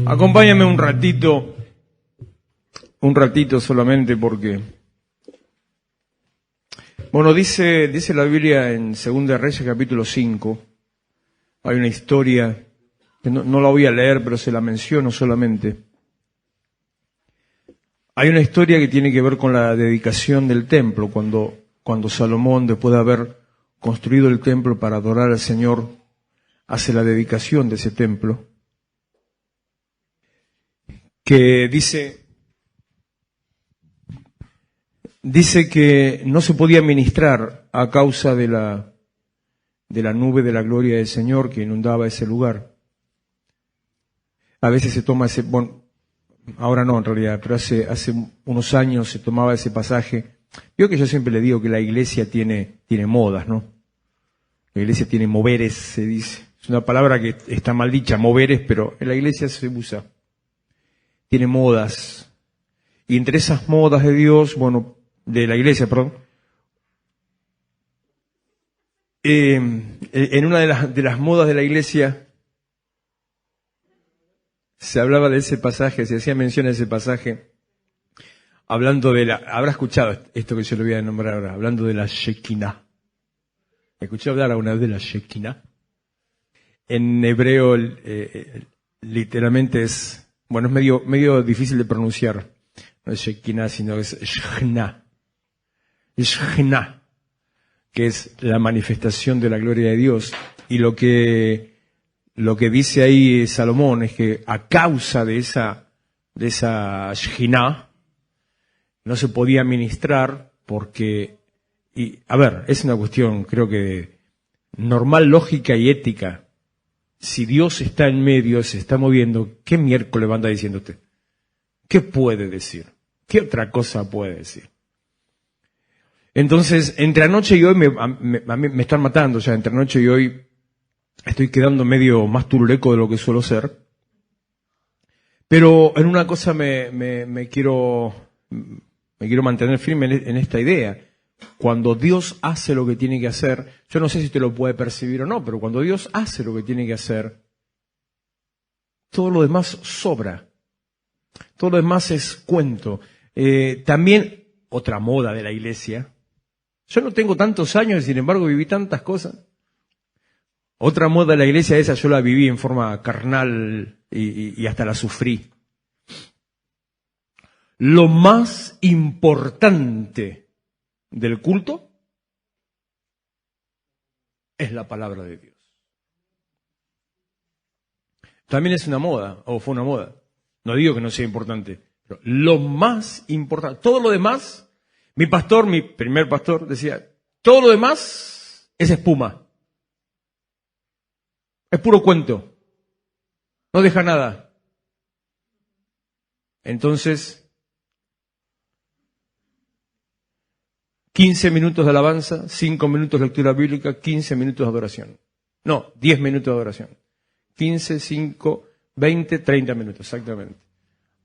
Acompáñame un ratito solamente porque, bueno, dice la Biblia en 2 Reyes capítulo 5, hay una historia, que no la voy a leer, pero se la menciono solamente. Hay una historia que tiene que ver con la dedicación del templo, cuando Salomón, después de haber construido el templo para adorar al Señor, hace la dedicación de ese templo, que dice que no se podía ministrar a causa de la nube de la gloria del Señor que inundaba ese lugar. A veces se toma ese, bueno, ahora no en realidad, pero hace unos años se tomaba ese pasaje. Yo que yo siempre le digo que la iglesia tiene modas, ¿no? La iglesia tiene moveres, se dice. Es una palabra que está mal dicha, moveres, pero en la iglesia se usa. Tiene modas. Y entre esas modas de Dios, bueno, de la iglesia, perdón, en una de las modas de la iglesia se hablaba de ese pasaje, se hacía mención a ese pasaje, hablando habrá escuchado esto que yo le voy a nombrar ahora, hablando de la Shekinah. ¿Escuché hablar alguna vez de la Shekinah? En hebreo, literalmente es, bueno, es medio difícil de pronunciar. No es Shekinah, sino es Shekhinah. Shekhinah, que es la manifestación de la gloria de Dios. Y lo que dice ahí Salomón es que a causa de esa Shekhinah no se podía ministrar porque, y a ver, es una cuestión creo que normal, lógica y ética. Si Dios está en medio, se está moviendo, ¿qué miércoles va a andar diciendo usted? ¿Qué puede decir? ¿Qué otra cosa puede decir? Entonces, entre anoche y hoy me están matando, o sea, entre anoche y hoy estoy quedando medio más turuleco de lo que suelo ser. Pero en una cosa me quiero mantener firme en esta idea. Cuando Dios hace lo que tiene que hacer, yo no sé si usted lo puede percibir o no, pero cuando Dios hace lo que tiene que hacer, todo lo demás sobra. Todo lo demás es cuento. También otra moda de la iglesia. Yo no tengo tantos años y sin embargo viví tantas cosas. Otra moda de la iglesia, esa yo la viví en forma carnal y hasta la sufrí. Lo más importante del culto es la palabra de Dios. También es una moda, o fue una moda. No digo que no sea importante, pero lo más importante, todo lo demás, mi primer pastor decía, todo lo demás es espuma. Es puro cuento. No deja nada. Entonces, 15 minutos de alabanza, 5 minutos de lectura bíblica, 15 minutos de adoración. No, 10 minutos de adoración. 15, 5, 20, 30 minutos, exactamente.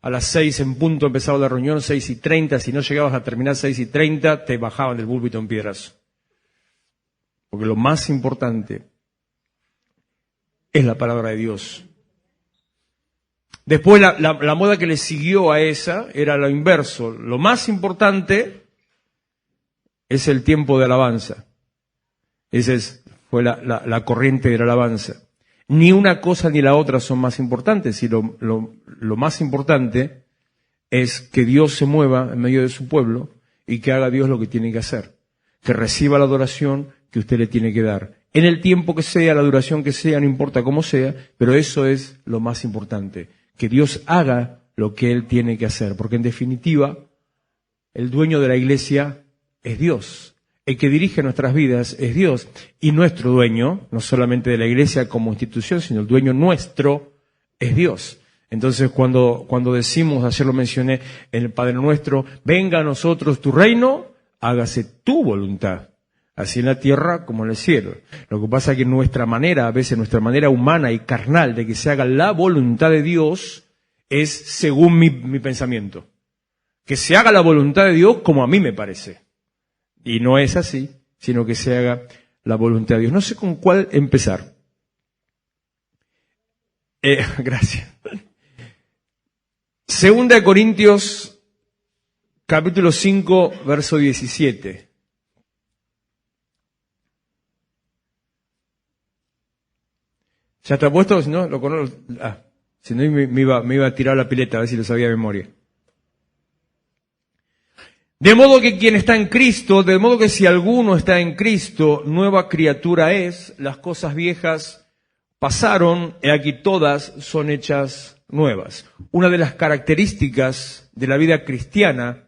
A las 6 en punto empezaba la reunión, 6:30. Si no llegabas a terminar 6:30, te bajaban del púlpito en piedrazo. Porque lo más importante es la palabra de Dios. Después la moda que le siguió a esa era lo inverso. Lo más importante es el tiempo de alabanza. Fue la corriente de la alabanza. Ni una cosa ni la otra son más importantes, y lo más importante es que Dios se mueva en medio de su pueblo y que haga Dios lo que tiene que hacer. Que reciba la adoración que usted le tiene que dar. En el tiempo que sea, la duración que sea, no importa cómo sea, pero eso es lo más importante. Que Dios haga lo que Él tiene que hacer. Porque en definitiva, el dueño de la iglesia es Dios. El que dirige nuestras vidas es Dios. Y nuestro dueño, no solamente de la iglesia como institución, sino el dueño nuestro es Dios. Entonces cuando decimos, ayer lo mencioné en el Padre Nuestro, venga a nosotros tu reino, hágase tu voluntad. Así en la tierra como en el cielo. Lo que pasa es que nuestra manera, a veces nuestra manera humana y carnal de que se haga la voluntad de Dios es según mi pensamiento. Que se haga la voluntad de Dios como a mí me parece. Y no es así, sino que se haga la voluntad de Dios. No sé con cuál empezar. Gracias. Segunda de Corintios, capítulo 5, verso 17. ¿Ya está puesto? Si no, lo conozco. Si no, me iba a tirar la pileta, a ver si lo sabía de memoria. De modo que quien está en Cristo, de modo que si alguno está en Cristo, nueva criatura es, las cosas viejas pasaron, y aquí todas son hechas nuevas. Una de las características de la vida cristiana,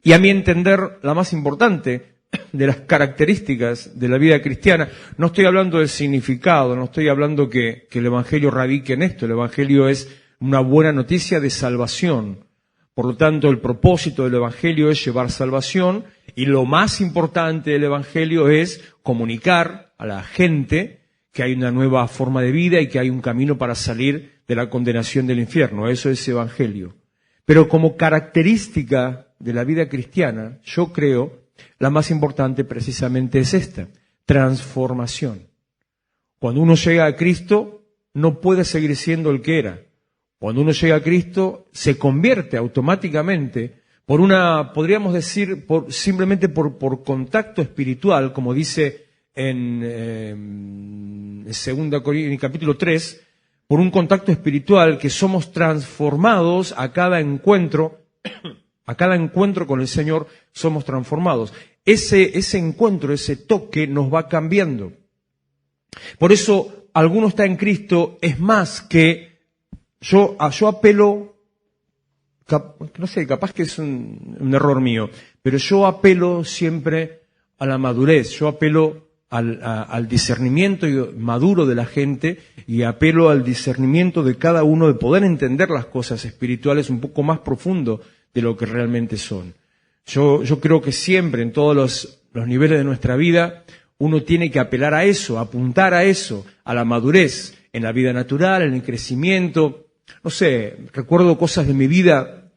y a mi entender la más importante de las características de la vida cristiana, no estoy hablando del significado, no estoy hablando que el Evangelio radique en esto, el Evangelio es una buena noticia de salvación. Por lo tanto, el propósito del Evangelio es llevar salvación, y lo más importante del Evangelio es comunicar a la gente que hay una nueva forma de vida y que hay un camino para salir de la condenación del infierno. Eso es Evangelio. Pero como característica de la vida cristiana, yo creo, la más importante precisamente es esta: transformación. Cuando uno llega a Cristo, no puede seguir siendo el que era. Cuando uno llega a Cristo, se convierte automáticamente por una, podríamos decir, simplemente por contacto espiritual, como dice en 2 Corintios capítulo 3, por un contacto espiritual que somos transformados a cada encuentro con el Señor somos transformados. Ese encuentro, ese toque nos va cambiando. Por eso, alguno está en Cristo, es más que yo apelo, no sé, capaz que es un error mío, pero yo apelo siempre a la madurez, yo apelo al discernimiento maduro de la gente, y apelo al discernimiento de cada uno de poder entender las cosas espirituales un poco más profundo de lo que realmente son. Yo creo que siempre, en todos los niveles de nuestra vida, uno tiene que apelar a eso, apuntar a eso, a la madurez, en la vida natural, en el crecimiento. No sé, recuerdo cosas de mi vida,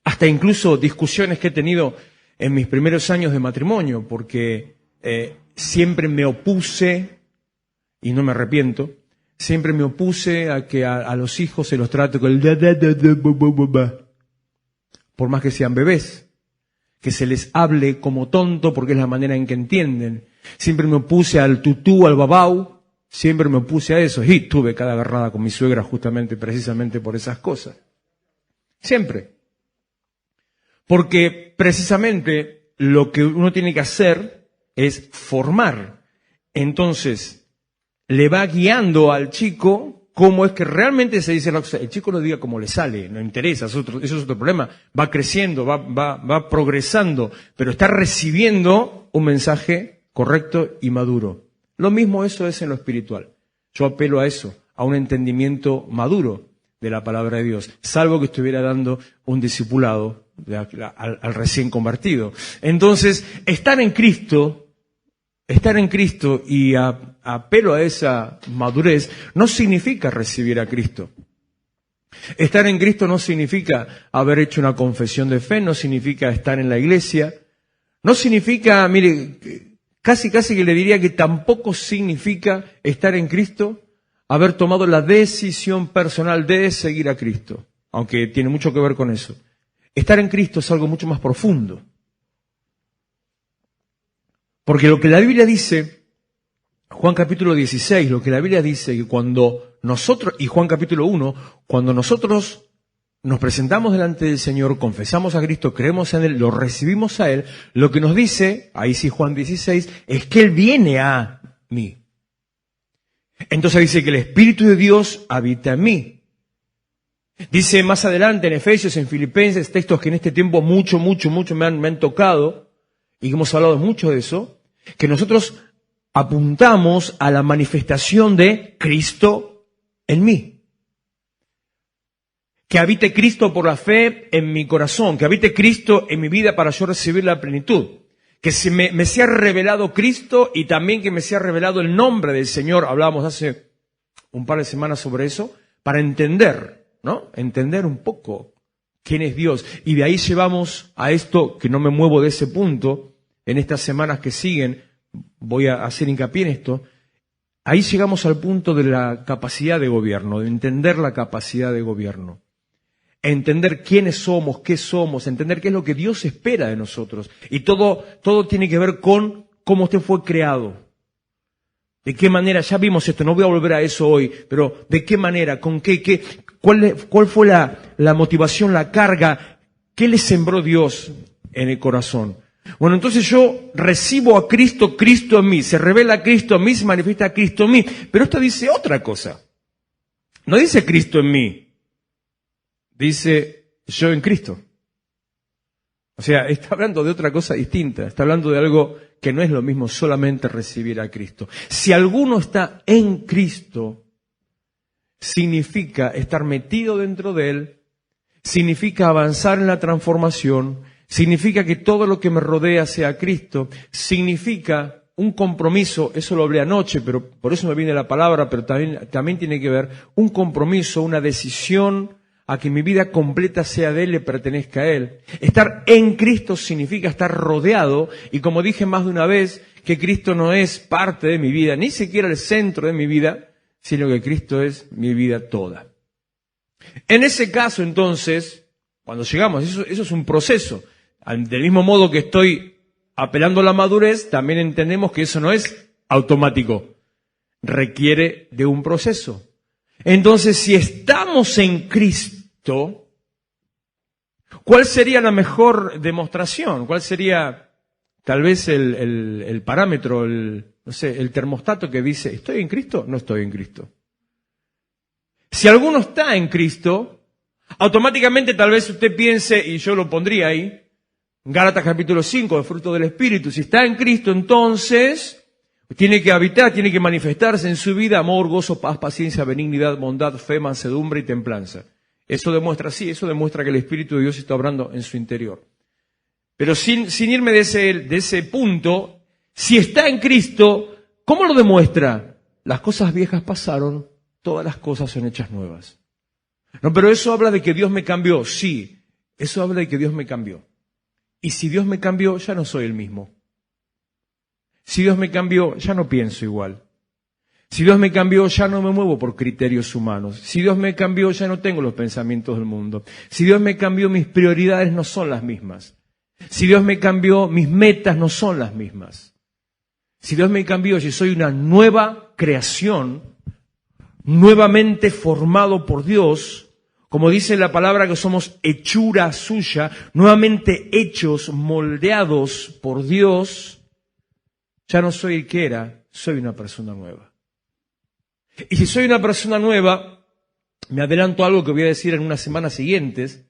hasta incluso discusiones que he tenido en mis primeros años de matrimonio, porque siempre me opuse, y no me arrepiento, siempre me opuse a que a los hijos se los trate con el por más que sean bebés, que se les hable como tonto porque es la manera en que entienden. Siempre me opuse al tutú, al babau, siempre me opuse a eso, y tuve cada agarrada con mi suegra precisamente por esas cosas. Siempre. Porque precisamente lo que uno tiene que hacer es formar. Entonces, le va guiando al chico cómo es que realmente se dice la cosa. El chico lo diga como le sale, no interesa, eso es otro problema. Va creciendo, va progresando, pero está recibiendo un mensaje correcto y maduro. Lo mismo eso es en lo espiritual. Yo apelo a eso, a un entendimiento maduro de la palabra de Dios, salvo que estuviera dando un discipulado al recién convertido. Entonces, estar en Cristo y apelo a esa madurez no significa recibir a Cristo. Estar en Cristo no significa haber hecho una confesión de fe, no significa estar en la iglesia, no significa, mire, casi que le diría que tampoco significa estar en Cristo haber tomado la decisión personal de seguir a Cristo, aunque tiene mucho que ver con eso. Estar en Cristo es algo mucho más profundo. Porque lo que la Biblia dice, Juan capítulo 16, lo que la Biblia dice, que cuando nosotros, y Juan capítulo 1, cuando nosotros nos presentamos delante del Señor, confesamos a Cristo, creemos en Él, lo recibimos a Él, lo que nos dice, ahí sí Juan 16, es que Él viene a mí. Entonces dice que el Espíritu de Dios habita en mí. Dice más adelante en Efesios, en Filipenses, textos que en este tiempo mucho me han tocado, y que hemos hablado mucho de eso, que nosotros apuntamos a la manifestación de Cristo en mí. Que habite Cristo por la fe en mi corazón, que habite Cristo en mi vida para yo recibir la plenitud. Que me sea revelado Cristo y también que me sea revelado el nombre del Señor. Hablábamos hace un par de semanas sobre eso, para entender, ¿no? Entender un poco quién es Dios. Y de ahí llevamos a esto, que no me muevo de ese punto, en estas semanas que siguen, voy a hacer hincapié en esto, ahí llegamos al punto de la capacidad de gobierno, de entender la capacidad de gobierno. Entender quiénes somos, qué somos, entender qué es lo que Dios espera de nosotros. Y todo tiene que ver con cómo usted fue creado. De qué manera, ya vimos esto, no voy a volver a eso hoy, pero de qué manera, con cuál fue la motivación, la carga, qué le sembró Dios en el corazón. Bueno, entonces yo recibo a Cristo, Cristo en mí, se revela Cristo en mí, se manifiesta Cristo en mí. Pero esto dice otra cosa. No dice Cristo en mí. Dice yo en Cristo. O sea, está hablando de otra cosa distinta. Está hablando de algo que no es lo mismo solamente recibir a Cristo. Si alguno está en Cristo, significa estar metido dentro de Él, significa avanzar en la transformación, significa que todo lo que me rodea sea Cristo, significa un compromiso, eso lo hablé anoche, pero por eso me viene la palabra, pero también tiene que ver un compromiso, una decisión a que mi vida completa sea de Él, le pertenezca a Él. Estar en Cristo significa estar rodeado, y como dije más de una vez, que Cristo no es parte de mi vida, ni siquiera el centro de mi vida, sino que Cristo es mi vida toda. En ese caso, entonces, cuando llegamos, eso es un proceso. Del mismo modo que estoy apelando a la madurez, también entendemos que eso no es automático. Requiere de un proceso. Entonces, si estamos en Cristo, ¿cuál sería la mejor demostración? ¿Cuál sería tal vez el parámetro, el termostato que dice, ¿estoy en Cristo? No estoy en Cristo. Si alguno está en Cristo, automáticamente tal vez usted piense, y yo lo pondría ahí, Gálatas capítulo 5, el fruto del Espíritu. Si está en Cristo, entonces tiene que habitar, tiene que manifestarse en su vida amor, gozo, paz, paciencia, benignidad, bondad, fe, mansedumbre y templanza. Eso demuestra que el Espíritu de Dios está obrando en su interior. Pero sin irme de ese punto, si está en Cristo, ¿cómo lo demuestra? Las cosas viejas pasaron, todas las cosas son hechas nuevas. No, pero eso habla de que Dios me cambió. Sí, eso habla de que Dios me cambió. Y si Dios me cambió, ya no soy el mismo. Si Dios me cambió, ya no pienso igual. Si Dios me cambió, ya no me muevo por criterios humanos. Si Dios me cambió, ya no tengo los pensamientos del mundo. Si Dios me cambió, mis prioridades no son las mismas. Si Dios me cambió, mis metas no son las mismas. Si Dios me cambió, yo soy una nueva creación, nuevamente formado por Dios, como dice la palabra que somos hechura suya, nuevamente hechos, moldeados por Dios, ya no soy el que era, soy una persona nueva. Y si soy una persona nueva, me adelanto a algo que voy a decir en unas semanas siguientes,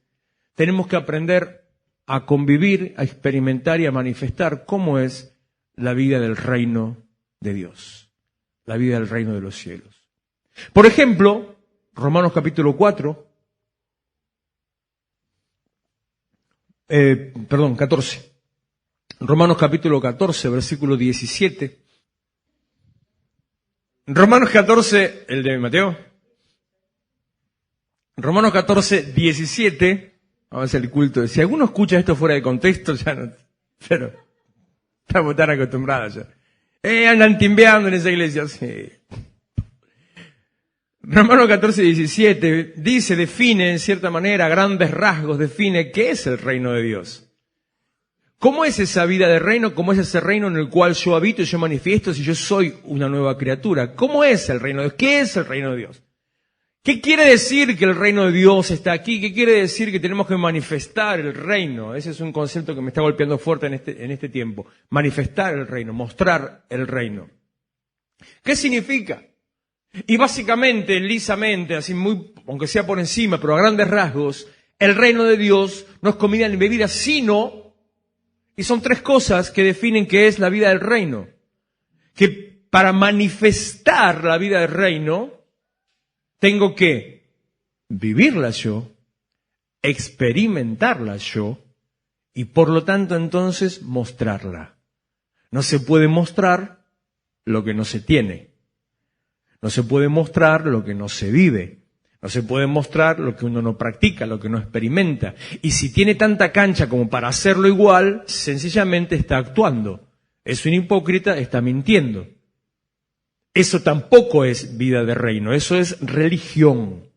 tenemos que aprender a convivir, a experimentar y a manifestar cómo es la vida del reino de Dios, la vida del reino de los cielos. Por ejemplo, Romanos capítulo 14. Romanos capítulo 14, versículo 17. Romanos 14, el de Mateo. Romanos 14, 17. Vamos a hacer el culto. Si alguno escucha esto fuera de contexto, ya no. Pero estamos tan acostumbrados ya. Andan timbeando en esa iglesia. Sí. Romanos 14, 17 dice, define en cierta manera, a grandes rasgos, define qué es el reino de Dios. ¿Cómo es esa vida de reino? ¿Cómo es ese reino en el cual yo habito y yo manifiesto si yo soy una nueva criatura? ¿Cómo es el reino de Dios? ¿Qué es el reino de Dios? ¿Qué quiere decir que el reino de Dios está aquí? ¿Qué quiere decir que tenemos que manifestar el reino? Ese es un concepto que me está golpeando fuerte en este tiempo. Manifestar el reino, mostrar el reino. ¿Qué significa? Y básicamente, lisamente, así muy, aunque sea por encima, pero a grandes rasgos, el reino de Dios no es comida ni bebida, sino... Y son tres cosas que definen qué es la vida del reino. Que para manifestar la vida del reino, tengo que vivirla yo, experimentarla yo, y por lo tanto entonces mostrarla. No se puede mostrar lo que no se tiene. No se puede mostrar lo que no se vive. No se puede mostrar lo que uno no practica, lo que no experimenta. Y si tiene tanta cancha como para hacerlo igual, sencillamente está actuando. Es un hipócrita, está mintiendo. Eso tampoco es vida de reino, eso es religión.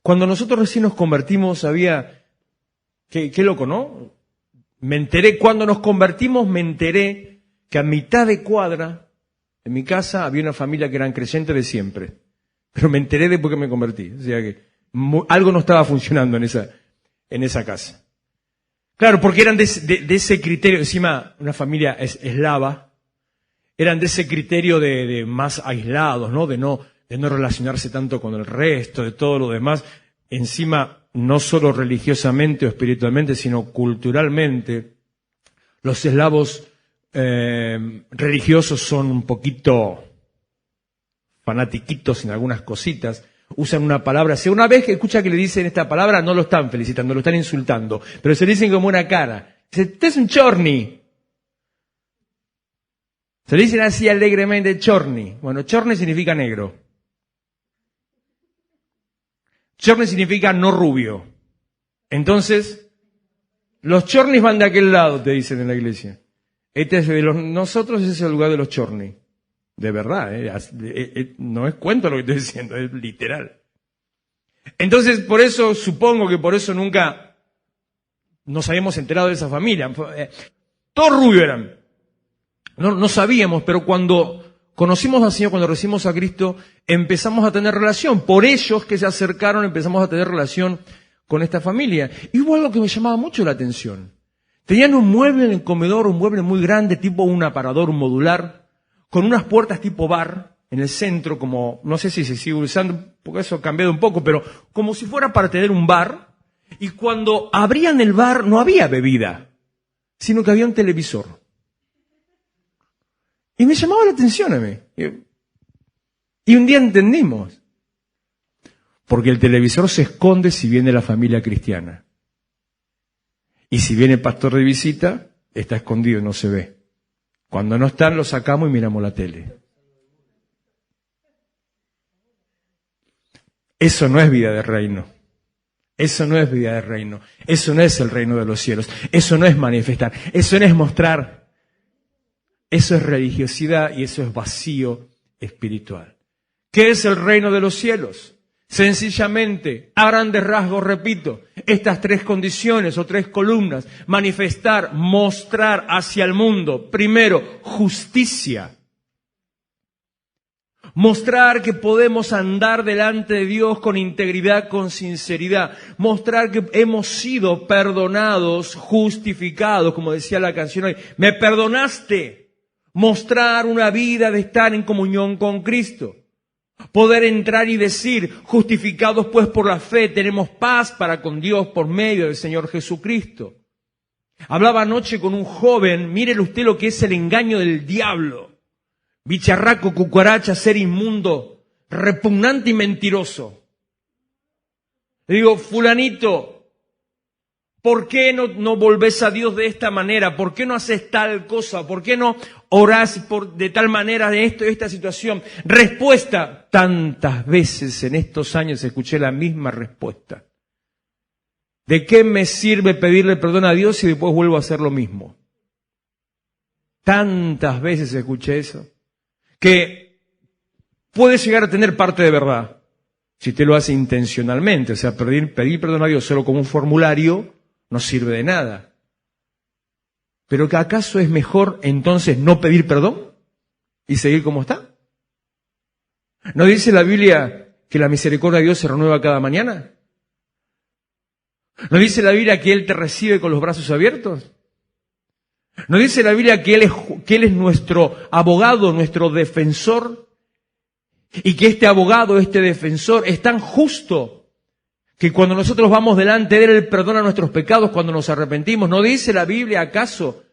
Cuando nosotros recién nos convertimos, qué loco, ¿no? Cuando nos convertimos, me enteré que a mitad de cuadra, en mi casa, había una familia que eran creyentes de siempre. Pero me enteré después que me convertí. O sea que algo no estaba funcionando en esa casa. Claro, porque eran de ese criterio, encima una familia eslava, eran de ese criterio de más aislados, ¿no? De no relacionarse tanto con el resto, de todo lo demás. Encima, no solo religiosamente o espiritualmente, sino culturalmente, los eslavos religiosos son un poquito fanatiquitos en algunas cositas. Usan una palabra, si una vez que escucha que le dicen esta palabra, no lo están felicitando, lo están insultando, pero se le dicen como una cara. Dice, usted es un chorni. Se le dicen así alegremente, chorni. Bueno, chorni significa negro. Chorni significa no rubio. Entonces, los chornis van de aquel lado, te dicen en la iglesia. Nosotros ese es el lugar de los chorni. De verdad, no es cuento lo que estoy diciendo, es literal. Entonces, supongo que por eso nunca nos habíamos enterado de esa familia. Todos rubios eran. No sabíamos, pero cuando conocimos al Señor, cuando recibimos a Cristo, empezamos a tener relación. Por ellos que se acercaron, empezamos a tener relación con esta familia. Y hubo algo que me llamaba mucho la atención. Tenían un mueble en el comedor, un mueble muy grande, tipo un aparador, un modular, con unas puertas tipo bar en el centro, como, no sé si se sigue usando, porque eso ha cambiado un poco, pero como si fuera para tener un bar. Y cuando abrían el bar no había bebida, sino que había un televisor. Y me llamaba la atención a mí. Y un día entendimos. Porque el televisor se esconde si viene la familia cristiana. Y si viene el pastor de visita, está escondido y no se ve. Cuando no están, lo sacamos y miramos la tele. Eso no es vida de reino. Eso no es vida de reino. Eso no es el reino de los cielos. Eso no es manifestar. Eso no es mostrar. Eso es religiosidad y eso es vacío espiritual. ¿Qué es el reino de los cielos? Sencillamente, a grandes rasgos, repito, estas tres condiciones o tres columnas: manifestar, mostrar hacia el mundo. Primero, justicia. Mostrar que podemos andar delante de Dios con integridad, con sinceridad. Mostrar que hemos sido perdonados, justificados, como decía la canción hoy. Me perdonaste. Mostrar una vida de estar en comunión con Cristo. Poder entrar y decir, justificados pues por la fe, tenemos paz para con Dios por medio del Señor Jesucristo. Hablaba anoche con un joven, mírele usted lo que es el engaño del diablo. Bicharraco, cucaracha, ser inmundo, repugnante y mentiroso. Le digo, fulanito, ¿por qué no volvés a Dios de esta manera? ¿Por qué no haces tal cosa? ¿Por qué no orás de tal manera de esta situación? Respuesta: tantas veces en estos años escuché la misma respuesta. ¿De qué me sirve pedirle perdón a Dios si después vuelvo a hacer lo mismo? Tantas veces escuché eso, que puede llegar a tener parte de verdad, si usted lo hace intencionalmente. O sea, pedir perdón a Dios solo como un formulario no sirve de nada. ¿Pero que acaso es mejor entonces no pedir perdón y seguir como está? ¿No dice la Biblia que la misericordia de Dios se renueva cada mañana? ¿No dice la Biblia que Él te recibe con los brazos abiertos? ¿No dice la Biblia que Él es nuestro abogado, nuestro defensor? Y que este abogado, este defensor, es tan justo que cuando nosotros vamos delante de Él perdona nuestros pecados cuando nos arrepentimos. ¿No dice la Biblia acaso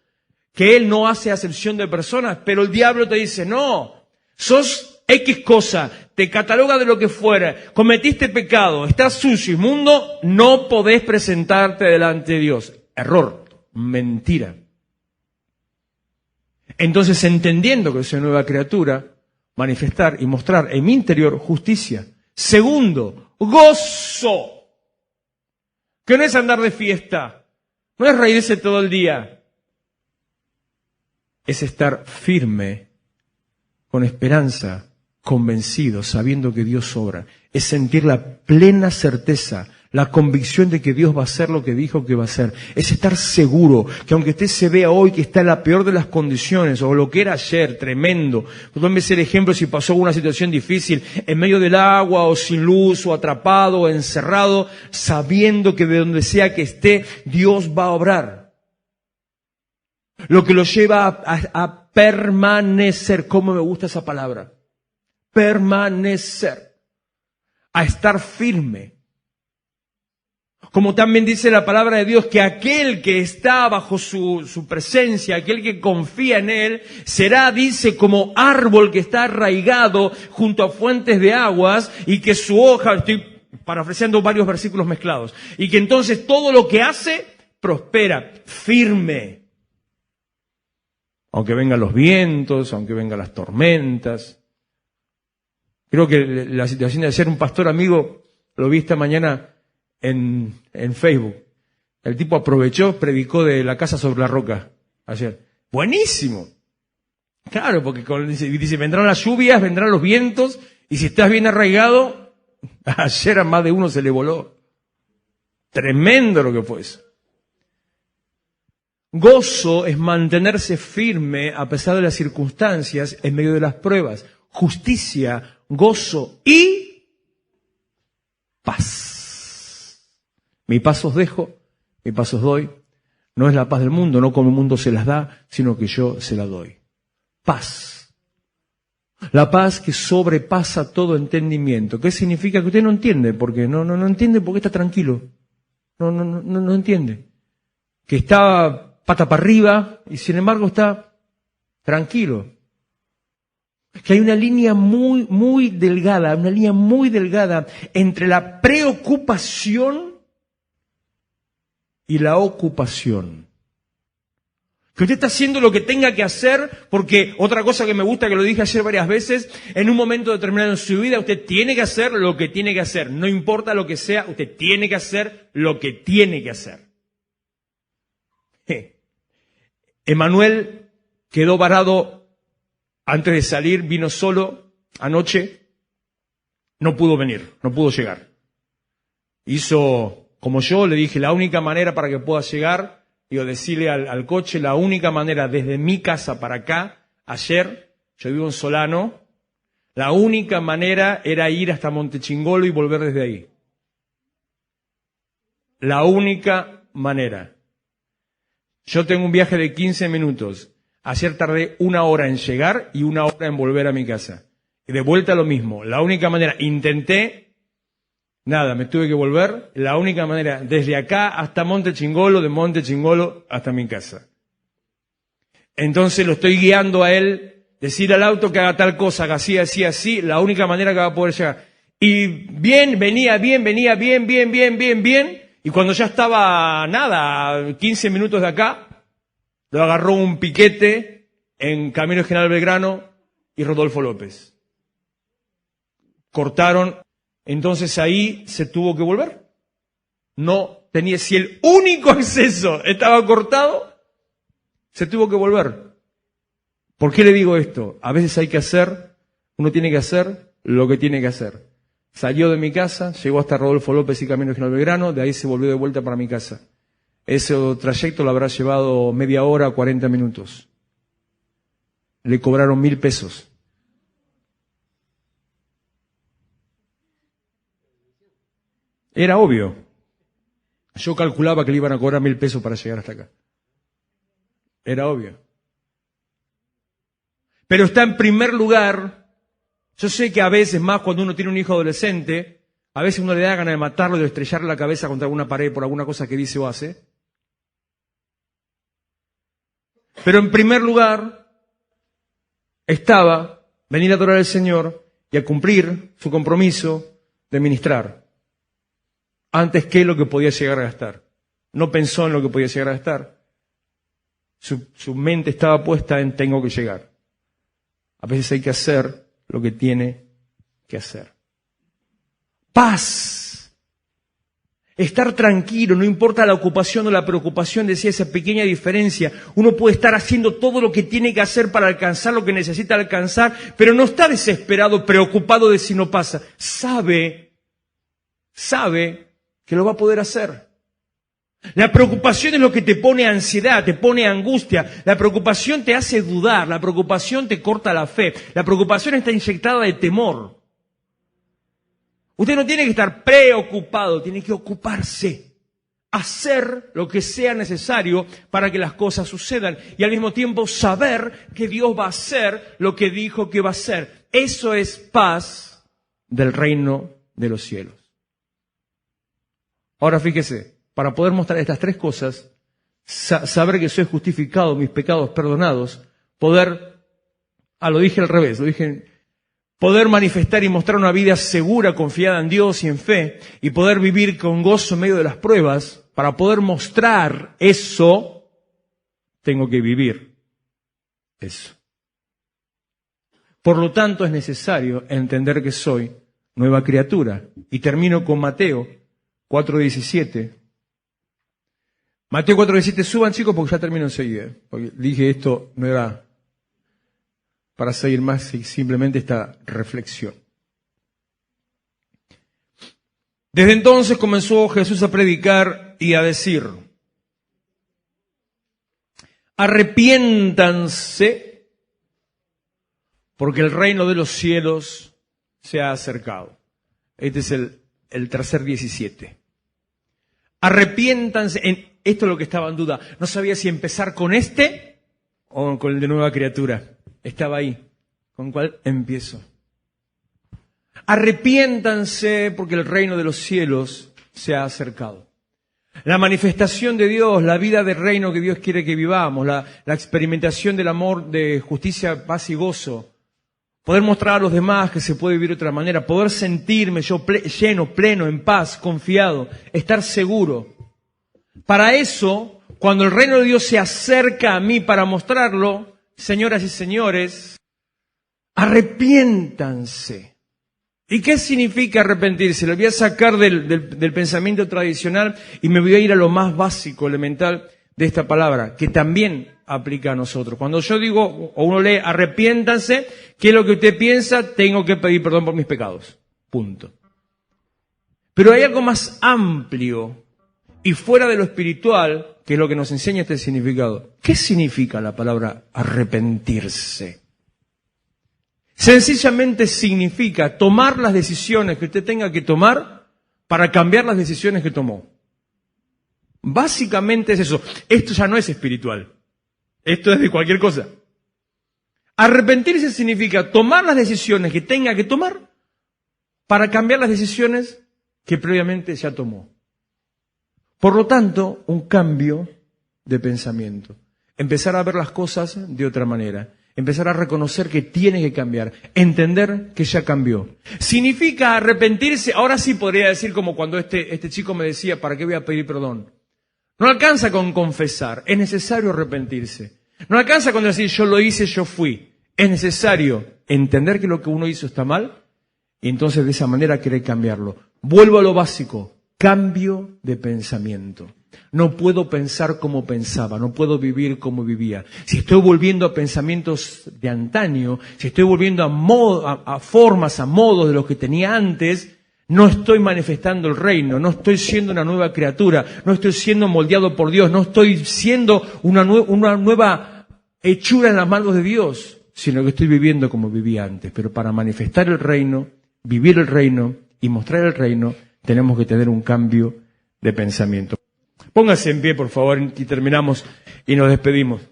que Él no hace acepción de personas? Pero el diablo te dice, no, sos X cosa, te cataloga de lo que fuera, cometiste pecado, estás sucio, inmundo, no podés presentarte delante de Dios. Error, mentira. Entonces, entendiendo que soy nueva criatura, manifestar y mostrar en mi interior justicia. Segundo, gozo. Que no es andar de fiesta, no es reírse todo el día. Es estar firme con esperanza, convencido, sabiendo que Dios obra. Es sentir la plena certeza, la convicción de que Dios va a hacer lo que dijo que va a hacer. Es estar seguro que aunque usted se vea hoy que está en la peor de las condiciones, o lo que era ayer, tremendo, tómese el ejemplo si pasó una situación difícil, en medio del agua, o sin luz, o atrapado, o encerrado, sabiendo que de donde sea que esté, Dios va a obrar. Lo que lo lleva a permanecer. ¿Cómo me gusta esa palabra? Permanecer. A estar firme. Como también dice la palabra de Dios, que aquel que está bajo su presencia, aquel que confía en Él, será, dice, como árbol que está arraigado junto a fuentes de aguas, y que su hoja, estoy parafraseando varios versículos mezclados, y que entonces todo lo que hace prospera, firme. Aunque vengan los vientos, aunque vengan las tormentas. Creo que la situación de ser un pastor amigo, lo vi esta mañana en Facebook. El tipo aprovechó, predicó de la casa sobre la roca ayer. Buenísimo. Claro, porque dice, vendrán las lluvias, vendrán los vientos, y si estás bien arraigado, ayer a más de uno se le voló. Tremendo lo que fue eso. Gozo es mantenerse firme a pesar de las circunstancias en medio de las pruebas. Justicia, gozo y paz. Mi paz os dejo, mi paz os doy. No es la paz del mundo, no como el mundo se las da, sino que yo se la doy. Paz. La paz que sobrepasa todo entendimiento. ¿Qué significa? Que usted no entiende por qué. No entiende por qué está tranquilo. No entiende. Que está pata para arriba y sin embargo está tranquilo. Que hay una línea muy delgada, entre la preocupación y la ocupación. Que usted está haciendo lo que tenga que hacer, porque otra cosa que me gusta, que lo dije ayer varias veces, en un momento determinado en su vida usted tiene que hacer lo que tiene que hacer. No importa lo que sea, usted tiene que hacer lo que tiene que hacer. Emanuel quedó varado antes de salir, vino solo anoche, no pudo venir, no pudo llegar. Hizo como yo, le dije, la única manera para que pueda llegar, decirle al coche, la única manera desde mi casa para acá, ayer, yo vivo en Solano, la única manera era ir hasta Montechingolo y volver desde ahí. La única manera. Yo tengo un viaje de 15 minutos. Ayer tardé 1 hora en llegar y 1 hora en volver a mi casa. Y de vuelta lo mismo. La única manera, intenté, nada, me tuve que volver. La única manera, desde acá hasta Montechingolo, de Montechingolo hasta mi casa. Entonces lo estoy guiando a él, decir al auto que haga tal cosa, que así, la única manera que va a poder llegar. Y venía bien. Y cuando ya estaba, 15 minutos de acá, lo agarró un piquete en Camino General Belgrano y Rodolfo López. Cortaron, entonces ahí se tuvo que volver. No tenía, si el único acceso estaba cortado, se tuvo que volver. ¿Por qué le digo esto? A veces uno tiene que hacer lo que tiene que hacer. Salió de mi casa, llegó hasta Rodolfo López y Camino General Belgrano, de ahí se volvió de vuelta para mi casa. Ese trayecto lo habrá llevado media hora, 40 minutos. Le cobraron 1.000 pesos. Era obvio. Yo calculaba que le iban a cobrar 1.000 pesos para llegar hasta acá. Era obvio. Pero está en primer lugar. Yo sé que a veces, más cuando uno tiene un hijo adolescente, a veces uno le da ganas de matarlo, de estrellarle la cabeza contra alguna pared por alguna cosa que dice o hace. Pero en primer lugar estaba venir a adorar al Señor y a cumplir su compromiso de ministrar, antes que lo que podía llegar a gastar. No pensó en lo que podía llegar a gastar. Su mente estaba puesta en tengo que llegar. A veces hay que hacer lo que tiene que hacer. Paz. Estar tranquilo, no importa la ocupación o la preocupación, decía esa pequeña diferencia. Uno puede estar haciendo todo lo que tiene que hacer para alcanzar lo que necesita alcanzar, pero no está desesperado, preocupado de si no pasa. Sabe que lo va a poder hacer. La preocupación es lo que te pone ansiedad, te pone angustia. La preocupación te hace dudar, la preocupación te corta la fe. La preocupación está inyectada de temor. Usted no tiene que estar preocupado, tiene que ocuparse, hacer lo que sea necesario para que las cosas sucedan y al mismo tiempo saber que Dios va a hacer lo que dijo que va a hacer. Eso es paz del reino de los cielos. Ahora fíjese, para poder mostrar estas tres cosas, saber que soy justificado, mis pecados perdonados, lo dije al revés, poder manifestar y mostrar una vida segura, confiada en Dios y en fe, y poder vivir con gozo en medio de las pruebas, para poder mostrar eso, tengo que vivir eso. Por lo tanto, es necesario entender que soy nueva criatura. Y termino con Mateo 4:17. Mateo 4:17, suban chicos porque ya termino enseguida. Porque dije esto no era para seguir más simplemente esta reflexión. Desde entonces comenzó Jesús a predicar y a decir: arrepiéntanse, porque el reino de los cielos se ha acercado. Este es el tercer 17. Arrepiéntanse. Esto es lo que estaba en duda. No sabía si empezar con este o con el de nueva criatura. Estaba ahí. ¿Con cuál empiezo? Arrepiéntanse porque el reino de los cielos se ha acercado. La manifestación de Dios, la vida del reino que Dios quiere que vivamos, la experimentación del amor, de justicia, paz y gozo. Poder mostrar a los demás que se puede vivir de otra manera. Poder sentirme yo lleno, pleno, en paz, confiado, estar seguro. Para eso, cuando el reino de Dios se acerca a mí para mostrarlo, señoras y señores, arrepiéntanse. ¿Y qué significa arrepentirse? Lo voy a sacar del pensamiento tradicional y me voy a ir a lo más básico, elemental de esta palabra, que también aplica a nosotros. Cuando yo digo, o uno lee, arrepiéntanse, ¿qué es lo que usted piensa? Tengo que pedir perdón por mis pecados. Punto. Pero hay algo más amplio y fuera de lo espiritual, que es lo que nos enseña este significado. ¿Qué significa la palabra arrepentirse? Sencillamente significa tomar las decisiones que usted tenga que tomar para cambiar las decisiones que tomó. Básicamente es eso. Esto ya no es espiritual. Esto es de cualquier cosa. Arrepentirse significa tomar las decisiones que tenga que tomar para cambiar las decisiones que previamente ya tomó. Por lo tanto, un cambio de pensamiento. Empezar a ver las cosas de otra manera. Empezar a reconocer que tiene que cambiar. Entender que ya cambió. Significa arrepentirse. Ahora sí podría decir como cuando este chico me decía, ¿para qué voy a pedir perdón? No alcanza con confesar. Es necesario arrepentirse. No alcanza con decir, yo lo hice, yo fui. Es necesario entender que lo que uno hizo está mal y entonces de esa manera querer cambiarlo. Vuelvo a lo básico. Cambio de pensamiento. No puedo pensar como pensaba, no puedo vivir como vivía. Si estoy volviendo a pensamientos de antaño, si estoy volviendo a formas, a modos de los que tenía antes, no estoy manifestando el reino, no estoy siendo una nueva criatura, no estoy siendo moldeado por Dios, no estoy siendo una nueva hechura en las manos de Dios, sino que estoy viviendo como vivía antes. Pero para manifestar el reino, vivir el reino y mostrar el reino, tenemos que tener un cambio de pensamiento. Póngase en pie, por favor, y terminamos y nos despedimos.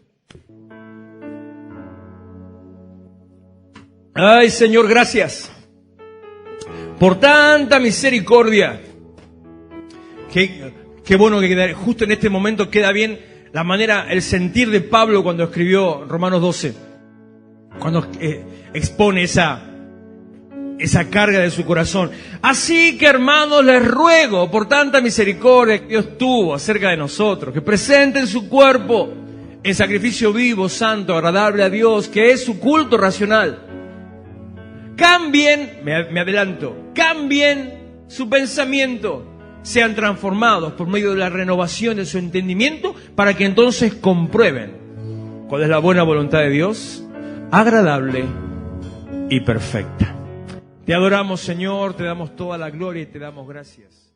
Ay, Señor, gracias por tanta misericordia. Qué bueno que justo en este momento queda bien la manera, el sentir de Pablo cuando escribió Romanos 12. Cuando expone esa carga de su corazón. Así que, hermanos, les ruego por tanta misericordia que Dios tuvo acerca de nosotros, que presenten su cuerpo en sacrificio vivo, santo, agradable a Dios, que es su culto racional. Cambien, me adelanto, cambien su pensamiento. sean transformados por medio de la renovación de su entendimiento, para que entonces comprueben cuál es la buena voluntad de Dios, agradable y perfecta. Te adoramos, Señor, te damos toda la gloria y te damos gracias.